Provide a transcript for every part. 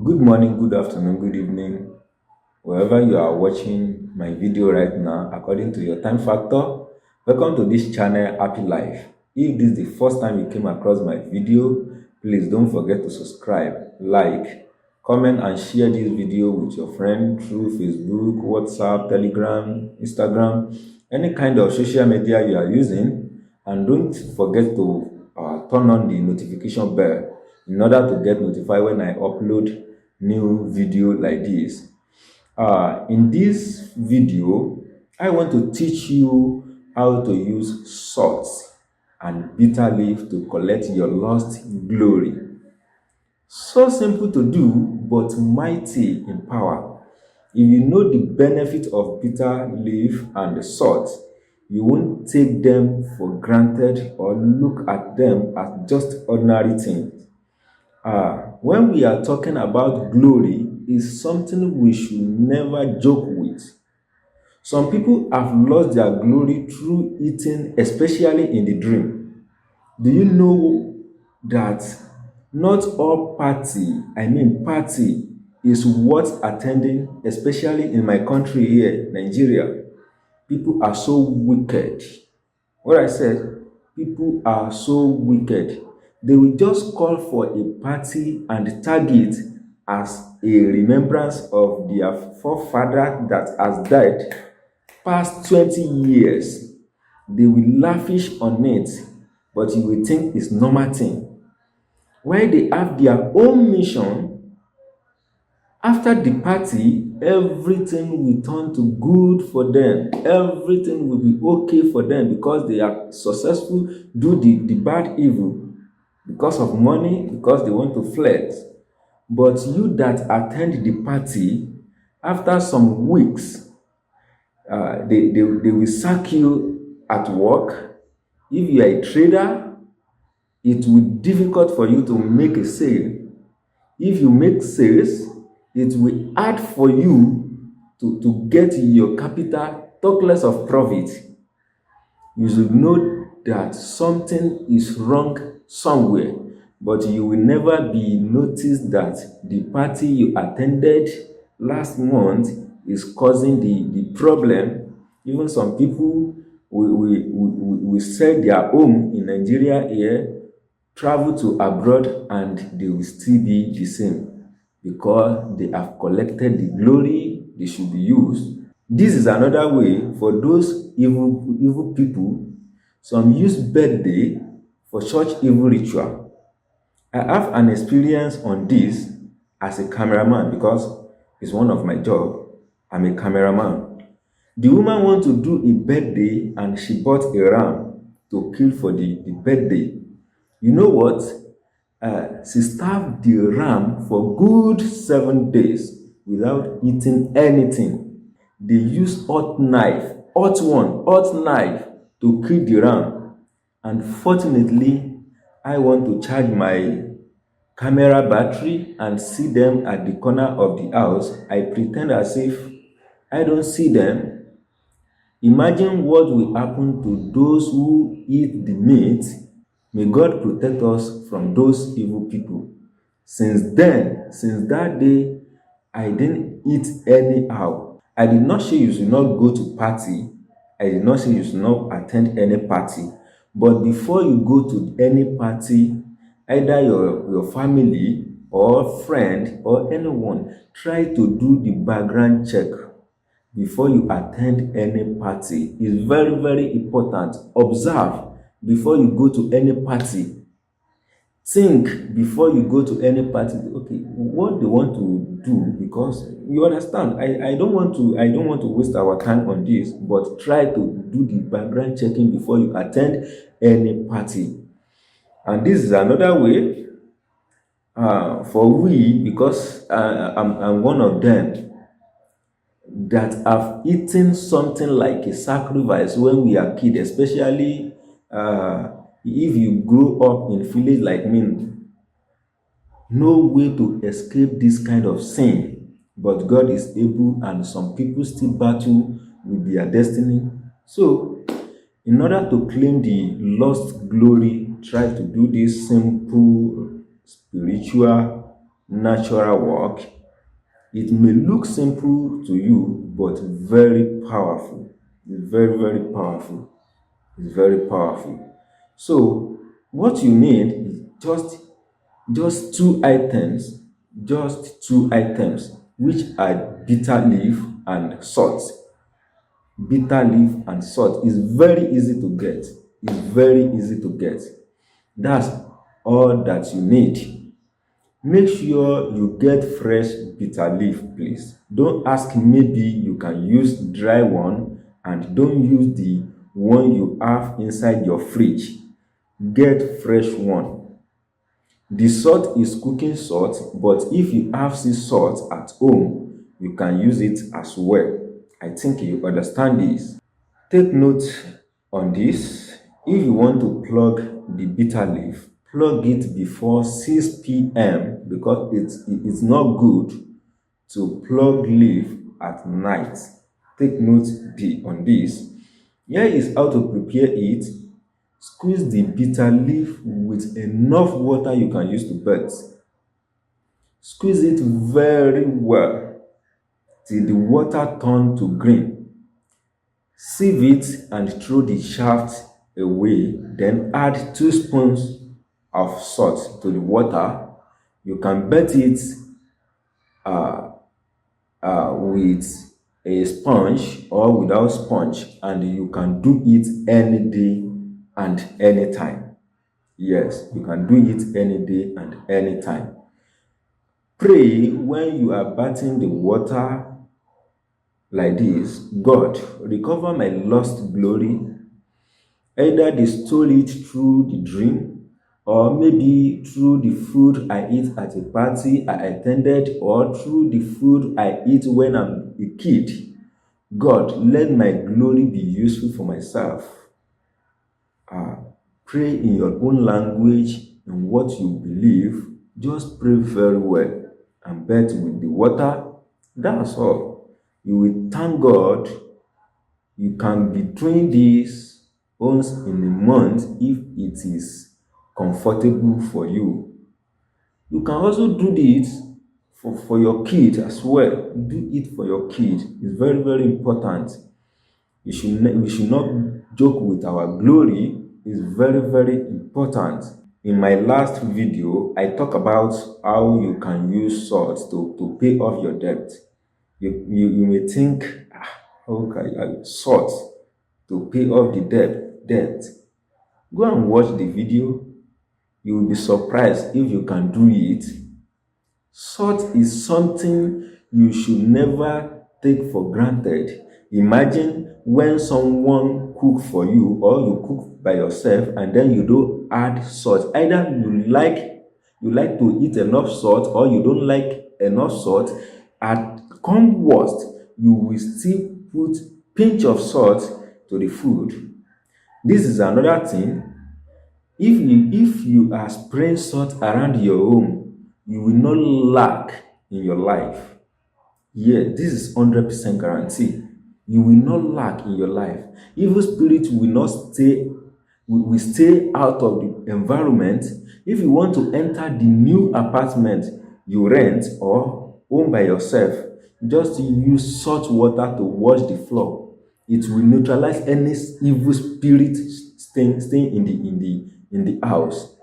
Good morning, good afternoon, good evening, wherever you are watching my video right now, according to your time factor. Welcome to this channel, Happy Life. If this is the first time you came across my video, please don't forget to subscribe, like, comment, and share this video with your friend through Facebook, WhatsApp, Telegram, Instagram, any kind of social media you are using. And don't forget to turn on the notification bell in order to get notified when I upload new video like this. In this video, I want to teach you how to use salt and bitter leaf to collect your lost glory. So simple to do, but mighty in power. If you know the benefit of bitter leaf and the salt, you won't take them for granted or look at them as just ordinary things. When we are talking about glory, is something we should never joke with. Some people have lost their glory through eating, especially in the dream. Do you know that not all party is worth attending, especially in my country here, Nigeria? People are so wicked. What I said, people are so wicked. They will just call for a party and tag it as a remembrance of their forefather that has died past 20 years. They will lavish on it, but you will think it's normal thing. While they have their own mission, after the party, everything will turn to good for them. Everything will be okay for them because they are successful, do the bad evil because of money, because they want to flex. But you that attend the party, after some weeks, they will sack you at work. If you are a trader, it will be difficult for you to make a sale. If you make sales, it will hard for you to get your capital, talk less of profit. You should know that something is wrong somewhere, but you will never be noticed that the party you attended last month is causing the problem. Even some people will sell their home in Nigeria here, travel to abroad, and they will still be the same because they have collected the glory they should be used. This is another way for those evil people. Some use birthday for such evil ritual. I have an experience on this as a cameraman because it's one of my job. I'm a cameraman. The woman want to do a birthday and she bought a ram to kill for the birthday. You know what? She starved the ram for good 7 days without eating anything. They use hot knife to kill the ram. Unfortunately, I want to charge my camera battery and see them at the corner of the house. I pretend as if I don't see them. Imagine what will happen to those who eat the meat. May God protect us from those evil people. Since that day, I didn't eat anyhow. I did not say you should not go to party. I did not say you should not attend any party. But before you go to any party, either your family or friend or anyone, try to do the background check before you attend any party. It's very, very important. Observe before you go to any party. Think before you go to any party. Okay, what they want to do, because you understand. I don't want to waste our time on this, but try to do the background checking before you attend any party. And this is another way for we, because I'm one of them that have eaten something like a sacrifice when we are kids, especially if you grow up in village like me. No way to escape this kind of sin, but God is able, and some people still battle with their destiny. So, in order to claim the lost glory, try to do this simple spiritual natural work. It may look simple to you, but very powerful. It's very, very powerful. It's very powerful. So what you need is just two items, which are bitter leaf and salt. Bitter leaf and salt is very easy to get. It's very easy to get. That's all that you need. Make sure you get fresh bitter leaf, please. Don't ask, maybe you can use dry one, and don't use the one you have inside your fridge. Get fresh one. The salt is cooking salt, but if you have sea salt at home, you can use it as well. I think you understand this. Take note on this. If you want to plug the bitter leaf, plug it before 6 p.m. because it's not good to plug leaf at night. Take note on this. Here is how to prepare it. Squeeze the bitter leaf with enough water you can use to bathe. Squeeze it very well till the water turns to green. Sieve it and throw the shaft away. Then add 2 spoons of salt to the water. You can bathe it with a sponge or without sponge, and you can do it any day and anytime. Yes, you can do it any day and anytime. Pray when you are bathing the water like this: God, recover my lost glory. Either they stole it through the dream, or maybe through the food I eat at a party I attended, or through the food I eat when I'm a kid. God, let my glory be useful for myself. Pray in your own language and what you believe. Just pray very well and bathe with the water. That's all. You will thank God. You can be doing this once in a month if it is comfortable for you. You can also do this for your kid as well. Do it for your kid. It's very, very important. We should not joke with our glory. It's very, very important. In my last video, I talk about how you can use salt to pay off your debt. You may think, how can I use salt to pay off the debt? Go and watch the video. You will be surprised if you can do it. Salt is something you should never take for granted. Imagine when someone cook for you, or you cook by yourself, and then you don't add salt. Either you like to eat enough salt, or you don't like enough salt. At come worst, you will still put pinch of salt to the food. This is another thing. If you are spraying salt around your home, you will not lack in your life. Yeah, this is 100% guarantee. You will not lack in your life. Evil spirits will not stay out of the environment. If you want to enter the new apartment you rent or own by yourself, just use salt water to wash the floor. It will neutralize any evil spirit staying in the house.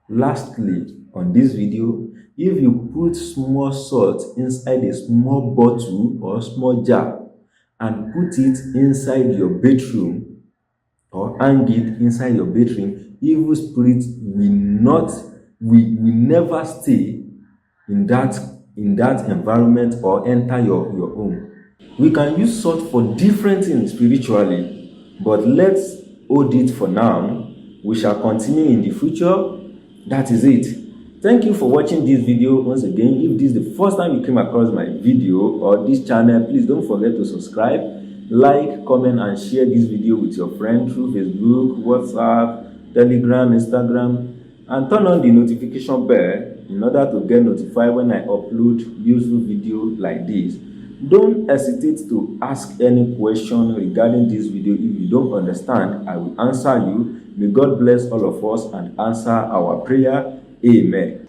Lastly, on this video, if you put small salt inside a small bottle or small jar and put it inside your bedroom or hang it inside your bedroom, evil spirits will never stay in that environment or enter your home. We can use salt for different things spiritually, but let's hold it for now. We shall continue in the future. That is it. Thank you for watching this video. Once again, if this is the first time you came across my video or this channel, please don't forget to subscribe, like, comment, and share this video with your friend through Facebook, WhatsApp, Telegram, Instagram, and turn on the notification bell in order to get notified when I upload useful videos like this. Don't hesitate to ask any question regarding this video. If you don't understand, I will answer you. May God bless all of us and answer our prayer. Amen.